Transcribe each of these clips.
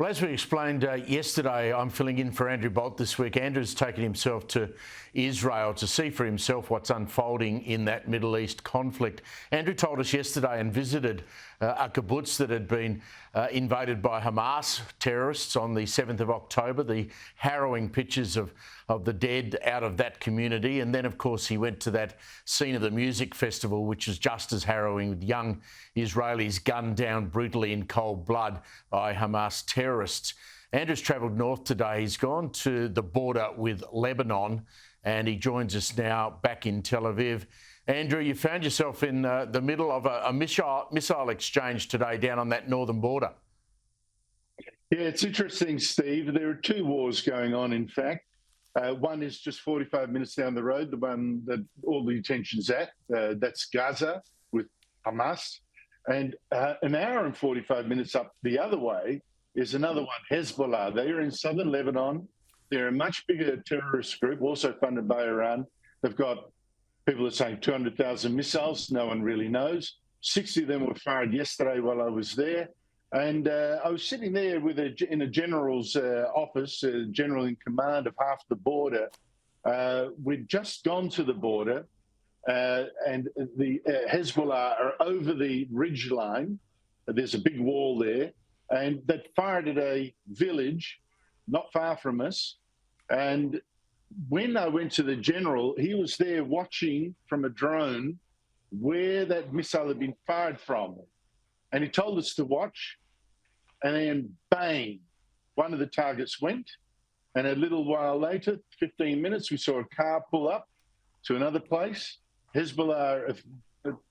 Well, as we explained yesterday, I'm filling in for Andrew Bolt this week. Andrew's taken himself to Israel to see for himself what's unfolding in that Middle East conflict. Andrew told us yesterday and visited a kibbutz that had been invaded by Hamas terrorists on the 7th of October, the harrowing pictures of the dead out of that community. And then, of course, he went to that scene of the music festival, which was just as harrowing, with young Israelis gunned down brutally in cold blood by Hamas terrorists. Andrew's travelled north today. He's gone to the border with Lebanon, and he joins us now back in Tel Aviv. Andrew, you found yourself in the middle of a missile exchange today down on that northern border. Yeah, it's interesting, Steve. There are two wars going on, in fact. One is just 45 minutes down the road, the one that all the attention's at. That's Gaza with Hamas. And an hour and 45 minutes up the other way is another one, Hezbollah. They are in southern Lebanon. They're a much bigger terrorist group, also funded by Iran. They've got, people are saying 200,000 missiles. No one really knows. 60 of them were fired yesterday while I was there. And I was sitting there in a general's office, a general in command of half the border. We'd just gone to the border, and the Hezbollah are over the ridge line. There's a big wall there, and they fired at a village not far from us. And when I went to the general, he was there watching from a drone where that missile had been fired from. And he told us to watch, and then bang, one of the targets went. And a little while later, 15 minutes, we saw a car pull up to another place. Hezbollah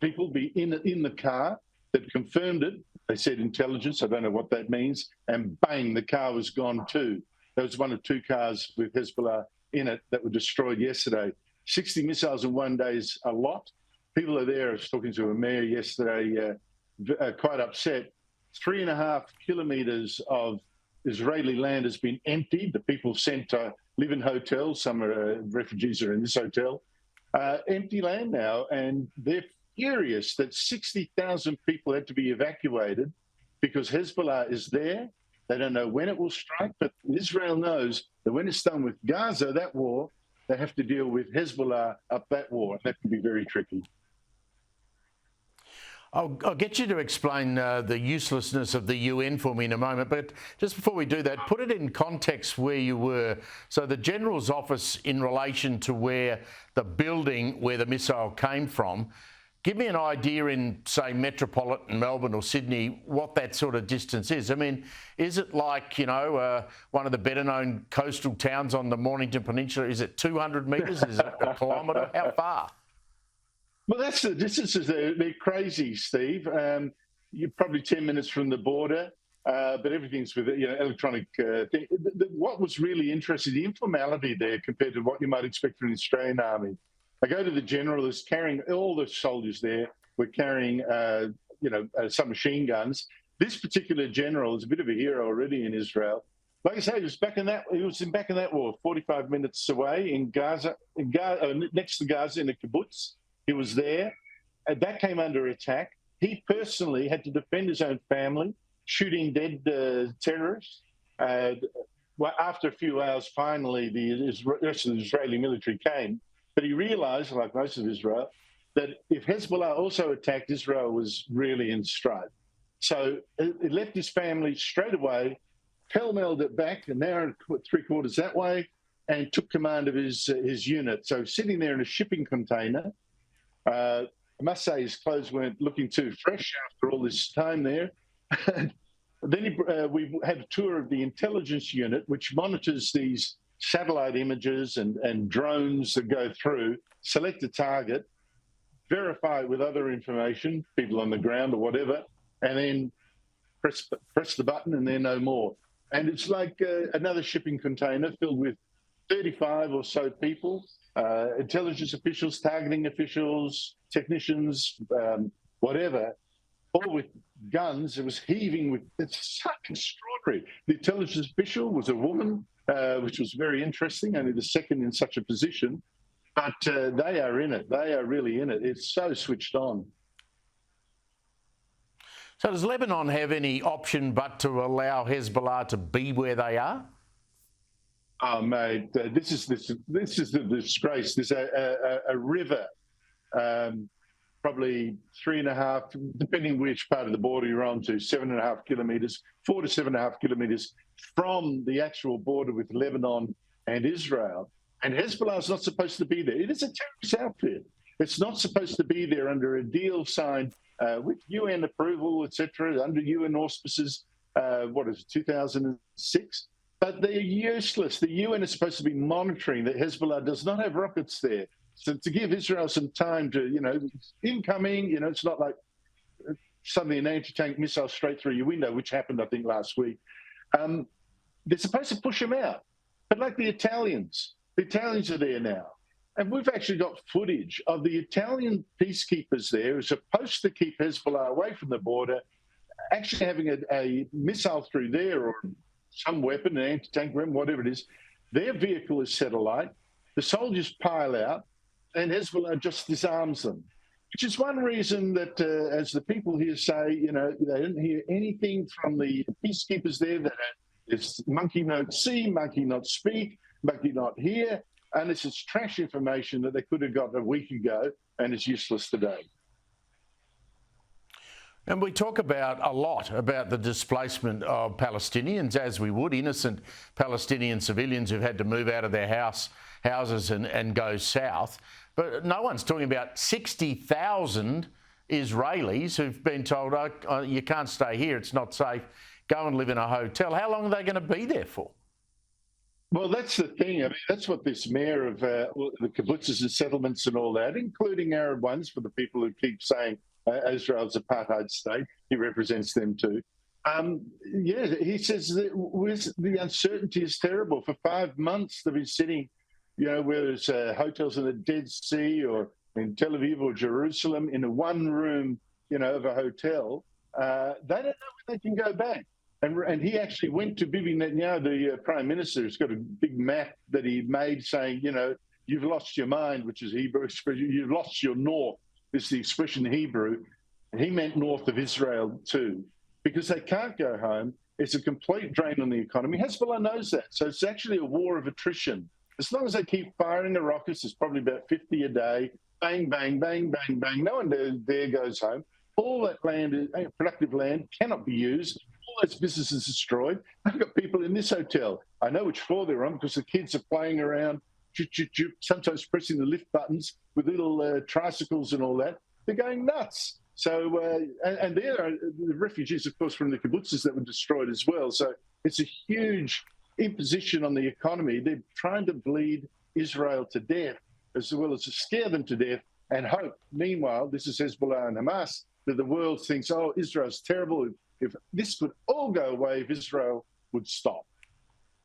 people be in the car that confirmed it. They said intelligence, I don't know what that means. And bang, the car was gone too. There was one of two cars with Hezbollah in it that were destroyed yesterday. 60 missiles in one day is a lot. People are there. I was talking to a mayor yesterday, quite upset. 3.5 kilometres of Israeli land has been emptied. The people sent to live in hotels. Some refugees are in this hotel. Empty land now, and they're furious that 60,000 people had to be evacuated because Hezbollah is there. They don't know when it will strike, but Israel knows that when it's done with Gaza, that war, they have to deal with Hezbollah up that war. That can be very tricky. I'll get you to explain the uselessness of the UN for me in a moment, but just before we do that, put it in context where you were. So the General's office in relation to where the building where the missile came from, give me an idea in, say, metropolitan Melbourne or Sydney, what that sort of distance is. I mean, is it like, one of the better-known coastal towns on the Mornington Peninsula? Is it 200 metres? Is it a kilometre? How far? Well, that's the distances. They're crazy, Steve. You're probably 10 minutes from the border, but everything's with electronic thing. What was really interesting, the informality there compared to what you might expect from the Australian Army. I go to the general who's carrying, all the soldiers there were carrying, some machine guns. This particular general is a bit of a hero already in Israel. Like I say, he was back in that war, 45 minutes away in Gaza, next to Gaza in a kibbutz. He was there, and that came under attack. He personally had to defend his own family, shooting dead terrorists. After a few hours, finally, the rest of the Israeli military came. But he realised, like most of Israel, that if Hezbollah also attacked, Israel was really in strife. So he left his family straight away, pell-melled it back, an hour and 3/4 that way, and took command of his unit. So sitting there in a shipping container, I must say his clothes weren't looking too fresh after all this time there. Then we had a tour of the intelligence unit, which monitors these satellite images and drones that go through, select a target, verify it with other information, people on the ground or whatever, and then press the button and they're no more. And it's like another shipping container filled with 35 or so people, intelligence officials, targeting officials, technicians, whatever, all with guns. It was heaving with, it's so extraordinary. The intelligence official was a woman, which was very interesting, only the second in such a position. But they are in it. They are really in it. It's so switched on. So does Lebanon have any option but to allow Hezbollah to be where they are? Oh, mate, this is the disgrace. There's a river, probably 3.5, depending which part of the border you're on to, 7.5 kilometres, 4 to 7.5 kilometres from the actual border with Lebanon and Israel. And Hezbollah is not supposed to be there. It is a terrorist outfit. It's not supposed to be there under a deal signed with UN approval, etc., under UN auspices. 2006? But they're useless. The UN is supposed to be monitoring that Hezbollah does not have rockets there. So to give Israel some time to, incoming, it's not like suddenly an anti-tank missile straight through your window, which happened, I think, last week. They're supposed to push them out. But like the Italians are there now. And we've actually got footage of the Italian peacekeepers there who are supposed to keep Hezbollah away from the border, actually having a missile through there or some weapon, an anti-tank weapon, whatever it is. Their vehicle is set alight. The soldiers pile out, and Hezbollah just disarms them, which is one reason that, as the people here say, they didn't hear anything from the peacekeepers there that it's monkey not see, monkey not speak, monkey not hear, and this is trash information that they could have got a week ago and is useless today. And we talk a lot about the displacement of Palestinians, as we would, innocent Palestinian civilians who've had to move out of their houses and go south. But no one's talking about 60,000 Israelis who've been told, oh, you can't stay here, it's not safe, go and live in a hotel. How long are they going to be there for? Well, that's the thing. I mean, that's what this mayor of the kibbutzes and settlements and all that, including Arab ones for the people who keep saying Israel's apartheid state. He represents them too. He says that the uncertainty is terrible. For 5 months, they've been sitting, whether it's hotels in the Dead Sea or in Tel Aviv or Jerusalem, in a one room, of a hotel. They don't know when they can go back. And he actually went to Bibi Netanyahu, the Prime Minister, who's got a big map that he made saying, you've lost your mind, which is Hebrew expression. You've lost your north, is the expression in Hebrew. And he meant north of Israel too, because they can't go home. It's a complete drain on the economy. Hezbollah knows that. So it's actually a war of attrition. As long as they keep firing the rockets, it's probably about 50 a day. Bang, bang, bang, bang, bang. No one there goes home. All that land, productive land, cannot be used. All those businesses destroyed. I've got people in this hotel. I know which floor they're on because the kids are playing around, sometimes pressing the lift buttons with little tricycles and all that. They're going nuts. So, and there are the refugees, of course, from the kibbutzes that were destroyed as well. So it's a huge imposition on the economy. They're trying to bleed Israel to death as well as to scare them to death and hope. Meanwhile, this is Hezbollah and Hamas, that the world thinks, oh, Israel's terrible. If this could all go away, if Israel would stop.